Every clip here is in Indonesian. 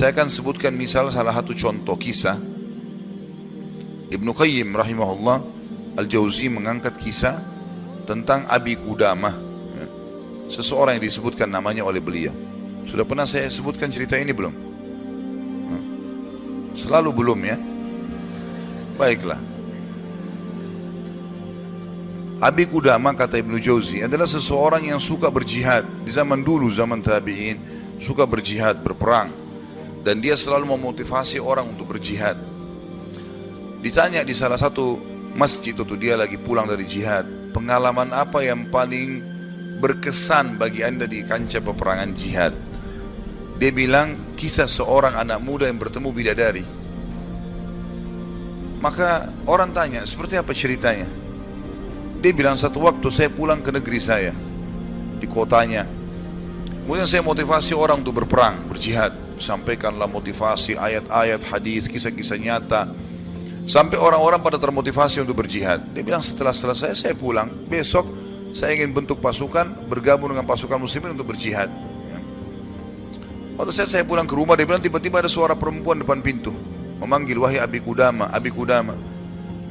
Saya akan sebutkan misal salah satu contoh kisah. Ibnu Qayyim rahimahullah Al-Jauzi mengangkat kisah tentang Abi Qudamah, ya. Seseorang yang disebutkan namanya oleh beliau. Sudah pernah saya sebutkan cerita ini belum? Selalu belum, ya. Baiklah. Abi Qudamah, kata Ibnu Jauzi, adalah seseorang yang suka berjihad. Di zaman dulu, zaman tabi'in, suka berjihad, berperang. Dan dia selalu memotivasi orang untuk berjihad. Ditanya di salah satu masjid itu, dia lagi pulang dari jihad, pengalaman apa yang paling berkesan bagi anda di kancah peperangan jihad? Dia bilang, kisah seorang anak muda yang bertemu bidadari. Maka orang tanya, seperti apa ceritanya? Dia bilang, satu waktu saya pulang ke negeri saya, di kotanya. Kemudian saya motivasi orang untuk berperang, berjihad. Sampaikanlah motivasi, ayat-ayat, hadis, kisah-kisah nyata. Sampai orang-orang pada termotivasi untuk berjihad. Dia bilang, setelah selesai saya pulang, besok saya ingin bentuk pasukan, bergabung dengan pasukan muslimin untuk berjihad. Waktu saya pulang ke rumah, dia bilang tiba-tiba ada suara perempuan depan pintu, memanggil, wahai Abi Qudamah, Abi Qudamah.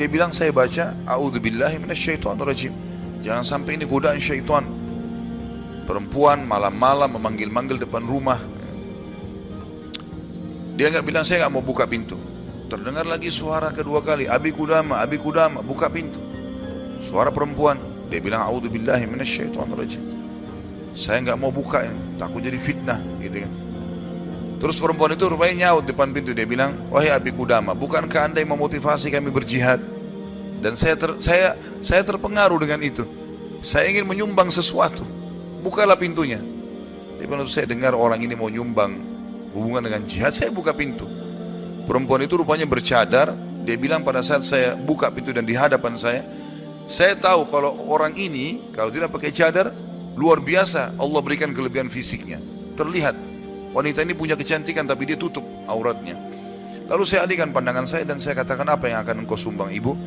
Dia bilang, saya baca, a'udzubillahi minasyaitonirrajim. Jangan sampai ini godaan syaitan. Perempuan malam-malam memanggil-manggil depan rumah. Dia enggak bilang, saya enggak mau buka pintu. Terdengar lagi suara kedua kali, Abi Qudamah, Abi Qudamah, buka pintu. Suara perempuan. Dia bilang, a'udzubillahi minasyaitonirrajim. Saya enggak mau buka, takut jadi fitnah, gitu kan. Terus perempuan itu rupanya nyaut depan pintu. Dia bilang, wahai Abi Qudamah, bukankah anda yang memotivasi kami berjihad? Dan saya terpengaruh dengan itu. Saya ingin menyumbang sesuatu. Bukalah pintunya. Dia bilang, saya dengar orang ini mau nyumbang hubungan dengan jihad, saya buka pintu. Perempuan itu rupanya bercadar. Dia bilang, pada saat saya buka pintu dan di hadapan saya tahu kalau orang ini kalau tidak pakai cadar, luar biasa Allah berikan kelebihan fisiknya. Terlihat wanita ini punya kecantikan, tapi dia tutup auratnya. Lalu saya alihkan pandangan saya dan saya katakan, apa yang akan engkau sumbang, ibu?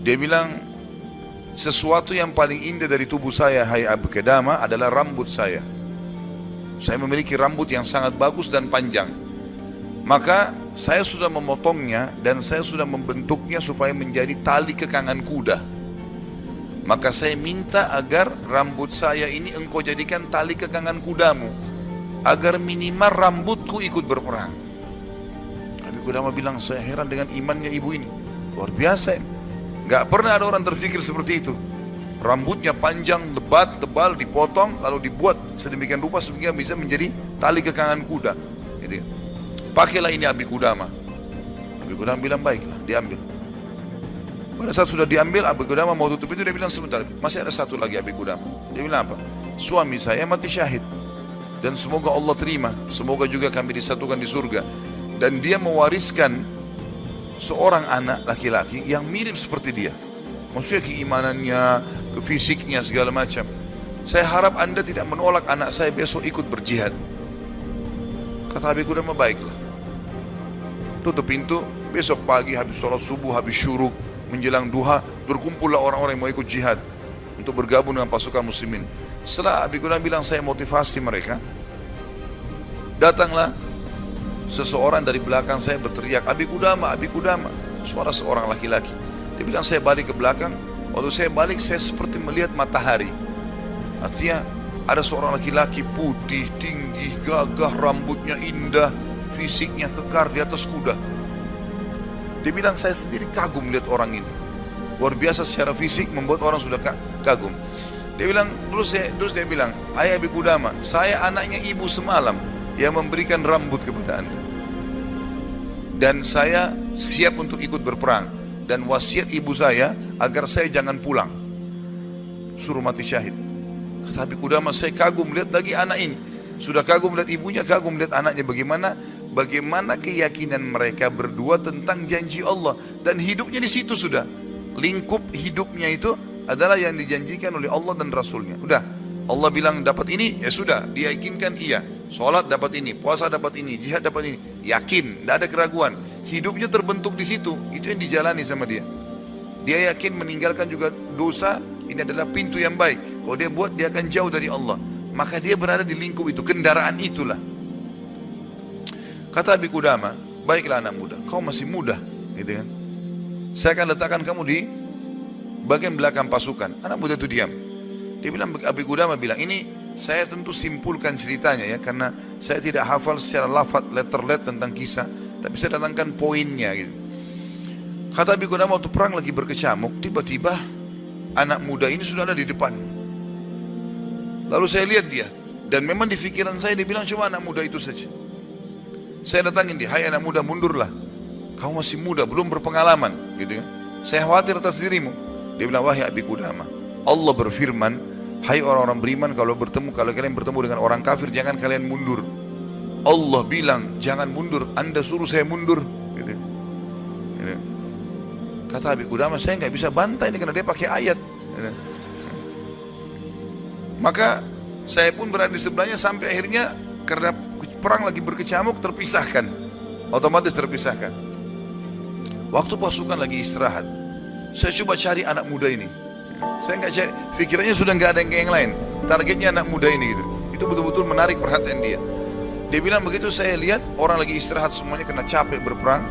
Dia bilang, sesuatu yang paling indah dari tubuh saya, hai Abi Qudamah, adalah rambut saya. Saya memiliki rambut yang sangat bagus dan panjang. Maka saya sudah memotongnya dan saya sudah membentuknya supaya menjadi tali kekangan kuda. Maka saya minta agar rambut saya ini engkau jadikan tali kekangan kudamu, agar minimal rambutku ikut berperang. Abi Qudamah bilang, saya heran dengan imannya ibu ini. Luar biasa. Gak pernah ada orang terfikir seperti itu. Rambutnya panjang, lebat, tebal, dipotong, lalu dibuat sedemikian rupa sehingga bisa menjadi tali kekangan kuda. Gitu. Pakailah ini Abi Qudamah. Abi Qudamah bilang, baiklah, diambil. Pada saat sudah diambil, Abi Qudamah mau tutup itu, dia bilang, sebentar, masih ada satu lagi Abi Qudamah. Dia bilang apa? Suami saya mati syahid. Dan semoga Allah terima. Semoga juga kami disatukan di surga. Dan dia mewariskan seorang anak laki-laki yang mirip seperti dia. Maksudnya keimanannya, kefisiknya, segala macam. Saya harap anda tidak menolak anak saya besok ikut berjihad. Kata Abi Qudamah, baiklah. Tutup pintu. Besok pagi habis sholat subuh, habis syuruk, menjelang duha, berkumpullah orang-orang yang mau ikut jihad untuk bergabung dengan pasukan muslimin. Setelah Abi Qudamah bilang, saya motivasi mereka, datanglah seseorang dari belakang saya berteriak, Abi Qudamah, Abi Qudamah. Suara seorang laki-laki. Dia bilang, saya balik ke belakang. Waktu saya balik, saya seperti melihat matahari. Artinya ada seorang laki-laki putih, tinggi, gagah, rambutnya indah, fisiknya kekar di atas kuda. Dia bilang, saya sendiri kagum melihat orang ini. Luar biasa secara fisik, membuat orang sudah kagum. Dia bilang, terus dia bilang, ayah Abi Qudamah, saya anaknya ibu semalam yang memberikan rambut kepada anda. Dan saya siap untuk ikut berperang. Dan wasiat ibu saya agar saya jangan pulang, suruh mati syahid. Kata Abi Qudamah, saya kagum melihat lagi anak ini. Sudah kagum melihat ibunya, kagum melihat anaknya. Bagaimana keyakinan mereka berdua tentang janji Allah. Dan hidupnya di situ sudah. Lingkup hidupnya itu adalah yang dijanjikan oleh Allah dan Rasulnya. Udah, Allah bilang dapat ini, ya sudah, dia yakinkan iya. Sholat dapat ini, puasa dapat ini, jihad dapat ini. Yakin, tidak ada keraguan. Hidupnya terbentuk di situ. Itu yang dijalani sama dia. Dia yakin meninggalkan juga dosa, ini adalah pintu yang baik. Kalau dia buat, dia akan jauh dari Allah. Maka dia berada di lingkup itu, kendaraan itulah. Kata Abi Qudamah, baiklah anak muda, kau masih muda, gitu kan. Saya akan letakkan kamu di bagian belakang pasukan. Anak muda itu diam. Dia bilang, Abi Qudamah bilang, ini saya tentu simpulkan ceritanya ya, karena saya tidak hafal secara lafaz letter tentang kisah, tapi saya datangkan poinnya gitu. Kata Abi Qudamah, waktu perang lagi berkecamuk, tiba-tiba anak muda ini sudah ada di depan. Lalu saya lihat dia, dan memang di pikiran saya dia bilang cuma anak muda itu saja. Saya datangin dia, hai anak muda, mundurlah. Kau masih muda, belum berpengalaman, gitu kan. Saya khawatir atas dirimu. Dia bilang, wahai Abi Qudamah, Allah berfirman, hai orang-orang beriman, kalau kalian bertemu dengan orang kafir, jangan kalian mundur. Allah bilang, jangan mundur, Anda suruh saya mundur, gitu. Gitu. Kata Abi Qudamah, saya nggak bisa bantai ini karena dia pakai ayat. Gitu. Maka saya pun berada di sebelahnya sampai akhirnya karena perang lagi berkecamuk terpisahkan, otomatis terpisahkan. Waktu pasukan lagi istirahat, saya coba cari anak muda ini. Saya nggak cari, pikirannya sudah nggak ada yang lain. Targetnya anak muda ini gitu. Itu betul-betul menarik perhatian dia. Dia bilang begitu saya lihat orang lagi istirahat semuanya karena capek berperang.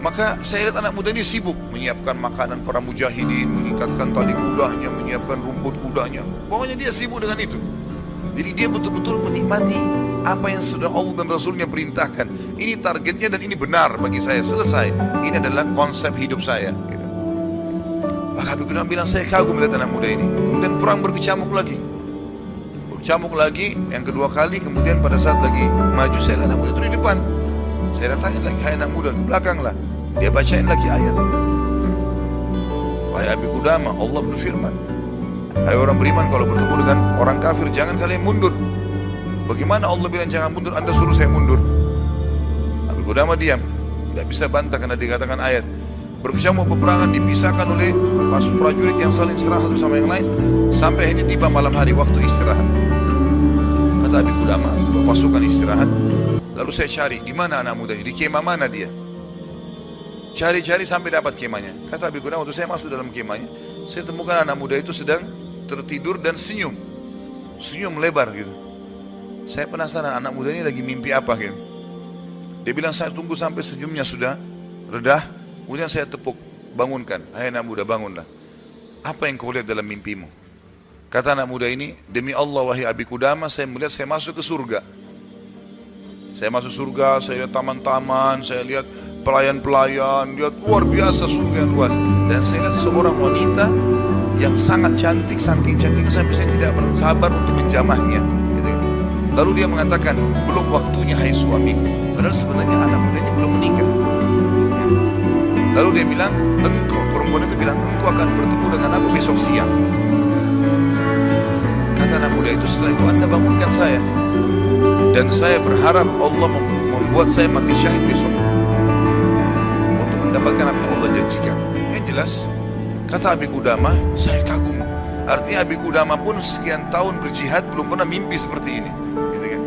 Maka saya lihat anak muda ini sibuk menyiapkan makanan para mujahidin, mengikatkan tali kudanya, menyiapkan rumput kudanya. Pokoknya dia sibuk dengan itu. Jadi dia betul-betul menikmati apa yang sudah Allah dan Rasulnya perintahkan. Ini targetnya dan ini benar bagi saya, selesai. Ini adalah konsep hidup saya. Gitu. Maka Abi Qudamah bilang, saya kagum melihat anak muda ini. Kemudian perang berkecamuk lagi. Berkecamuk lagi, yang kedua kali. Kemudian pada saat lagi maju, saya lihat anak muda itu di depan. Saya datangin lagi, hai anak muda, ke belakang lah. Dia bacain lagi ayat. Wahai Abi Qudamah, Allah berfirman, hai orang beriman, kalau bertemu dengan orang kafir, jangan kalian mundur. Bagaimana Allah bilang jangan mundur, Anda suruh saya mundur? Abi Qudamah diam, tidak bisa bantah karena dikatakan ayat. Berkecamuk peperangan dipisahkan oleh prajurit yang saling istirahat satu sama yang lain, sampai akhirnya tiba malam hari waktu istirahat. Kata Abi Qudamah, pasukan istirahat. Lalu saya cari, di mana anak muda ini? Di kemah mana dia? Cari-cari sampai dapat kemahnya. Kata Abi Qudamah, waktu saya masuk dalam kemahnya, saya temukan anak muda itu sedang tertidur dan senyum. Senyum lebar gitu. Saya penasaran anak muda ini lagi mimpi apa gitu. Dia bilang, saya tunggu sampai senyumnya sudah redah. Kemudian saya tepuk, bangunkan. Hai anak muda, bangunlah. Apa yang kau lihat dalam mimpimu? Kata anak muda ini, demi Allah wahai Abi Qudamah, saya melihat saya masuk ke surga. Saya masuk surga, saya lihat taman-taman, saya lihat pelayan-pelayan, lihat luar biasa surga yang luas. Dan saya lihat seorang wanita yang sangat cantik, saking cantiknya sampai saya tidak sabar untuk menjamahnya. Gitu. Lalu dia mengatakan, belum waktunya hai suamiku. Padahal sebenarnya anak mudanya belum menikah. Lalu dia bilang, engkau, perempuan itu bilang, engkau akan bertemu dengan aku besok siang. Kata anak muda itu, setelah itu Anda bangunkan saya. Dan saya berharap Allah membuat saya mati syahid besok untuk mendapatkan apa yang Allah janjikan. Yang jelas, kata Abi Qudamah, saya kagum. Artinya Abi Qudamah pun sekian tahun berjihad belum pernah mimpi seperti ini. Gitu kan?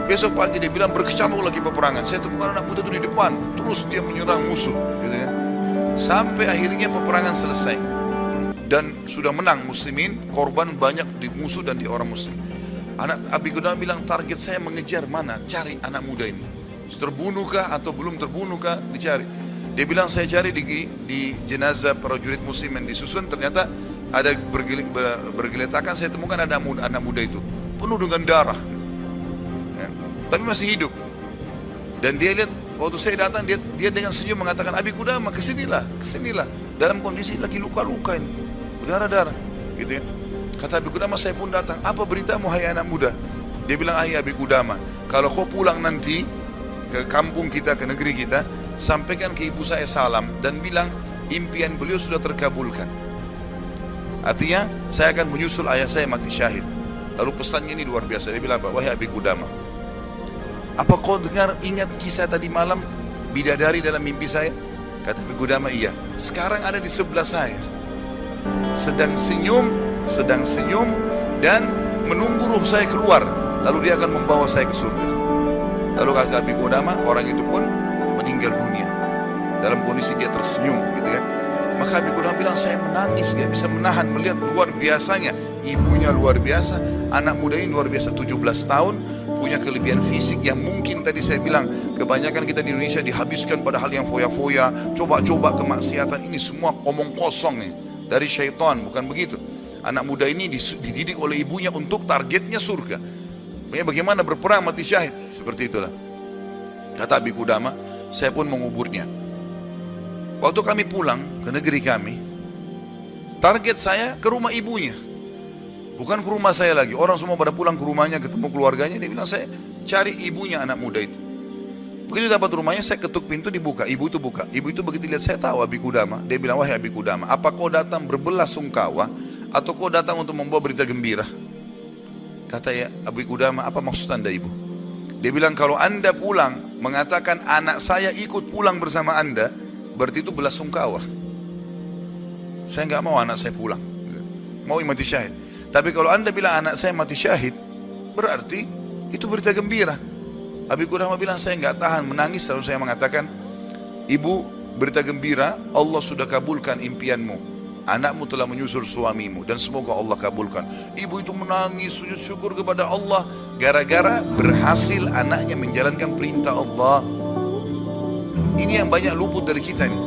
Besok pagi dia bilang berkecamuk lagi peperangan. Saya temukan anak muda itu di depan, terus dia menyerang musuh. Gitu kan? Sampai akhirnya peperangan selesai dan sudah menang muslimin, korban banyak di musuh dan di orang muslim. Anak Abi Qudamah bilang, target saya mengejar mana? Cari anak muda ini. Terbunuhkah atau belum terbunuhkah? Dicari. Dia bilang, saya cari di jenazah prajurit muslim yang disusun. Ternyata ada bergeletakan. Saya temukan ada anak muda itu penuh dengan darah, ya, tapi masih hidup. Dan dia lihat, waktu saya datang, dia dengan senyum mengatakan, Abi Qudamah, kesinilah. Dalam kondisi lagi luka-luka ini, berdarah-darah, gitu ya. Kata Abi Qudamah, saya pun datang. Apa beritamu hai anak muda? Dia bilang, hai Abi Qudamah, kalau kau pulang nanti ke kampung kita, ke negeri kita, sampaikan ke ibu saya salam dan bilang impian beliau sudah terkabulkan. Artinya saya akan menyusul ayah saya mati syahid. Lalu pesannya ini luar biasa. Dia bilang, wahai Abi Qudamah, apa kau ingat kisah tadi malam bidadari dalam mimpi saya? Kata Abi Qudamah, iya. Sekarang ada di sebelah saya, sedang senyum dan menunggu ruh saya keluar, lalu dia akan membawa saya ke surga. Lalu kata Abi Qudamah, orang itu pun meninggal dunia dalam kondisi dia tersenyum, gitu kan. Maka Abi Qudamah bilang, saya menangis, gak bisa menahan melihat luar biasanya, ibunya luar biasa, Anak muda ini luar biasa, 17 tahun, punya kelebihan fisik yang mungkin tadi saya bilang, kebanyakan kita di Indonesia dihabiskan pada hal yang foya-foya, coba-coba kemaksiatan, ini semua omong kosong nih, dari syaitan, bukan begitu. Anak muda ini dididik oleh ibunya untuk targetnya surga. Bagaimana berperang mati syahid, seperti itulah. Kata Abi Qudamah, saya pun menguburnya. Waktu kami pulang ke negeri kami, target saya ke rumah ibunya, bukan ke rumah saya lagi. Orang semua pada pulang ke rumahnya, ketemu keluarganya. Dia bilang, saya cari ibunya anak muda itu. Begitu dapat rumahnya, saya ketuk pintu, dibuka. Ibu itu buka. Ibu itu begitu lihat saya tahu Abi Qudamah. Dia bilang, wahai Abi Qudamah, apa kau datang berbelasungkawa atau kau datang untuk membawa berita gembira? Kata ya Abi Qudamah, apa maksud anda ibu? Dia bilang, kalau anda pulang mengatakan anak saya ikut pulang bersama anda, berarti itu belasungkawa. Saya nggak mau anak saya pulang, mau mati syahid. Tapi kalau anda bilang anak saya mati syahid, berarti itu berita gembira. Abi Qudamah bilang, saya nggak tahan menangis. Lalu saya mengatakan, ibu, berita gembira, Allah sudah kabulkan impianmu. Anakmu telah menyusul suamimu dan semoga Allah kabulkan. Ibu itu menangis, sujud syukur kepada Allah, gara-gara berhasil anaknya menjalankan perintah Allah. Ini yang banyak luput dari kita nih.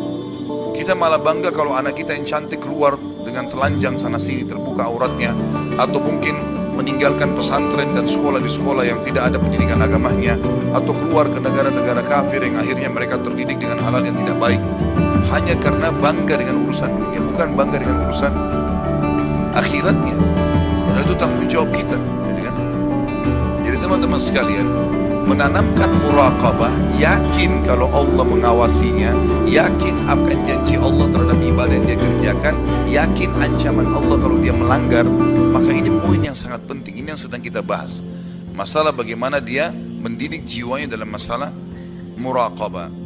Kita malah bangga kalau anak kita yang cantik keluar dengan telanjang sana sini, terbuka auratnya, atau mungkin meninggalkan pesantren dan sekolah di sekolah yang tidak ada pendidikan agamanya, atau keluar ke negara-negara kafir yang akhirnya mereka terdidik dengan hal-hal yang tidak baik, hanya karena bangga dengan urusan dunia, bukan bangga dengan urusan akhiratnya. Padahal itu tanggung jawab kita, kan? Jadi teman-teman sekalian, menanamkan muraqabah, yakin kalau Allah mengawasinya, yakin akan janji Allah terhadap ibadah yang dia kerjakan, yakin ancaman Allah kalau dia melanggar. Maka ini poin yang sangat penting, ini yang sedang kita bahas. Masalah bagaimana dia mendidik jiwanya dalam masalah muraqabah.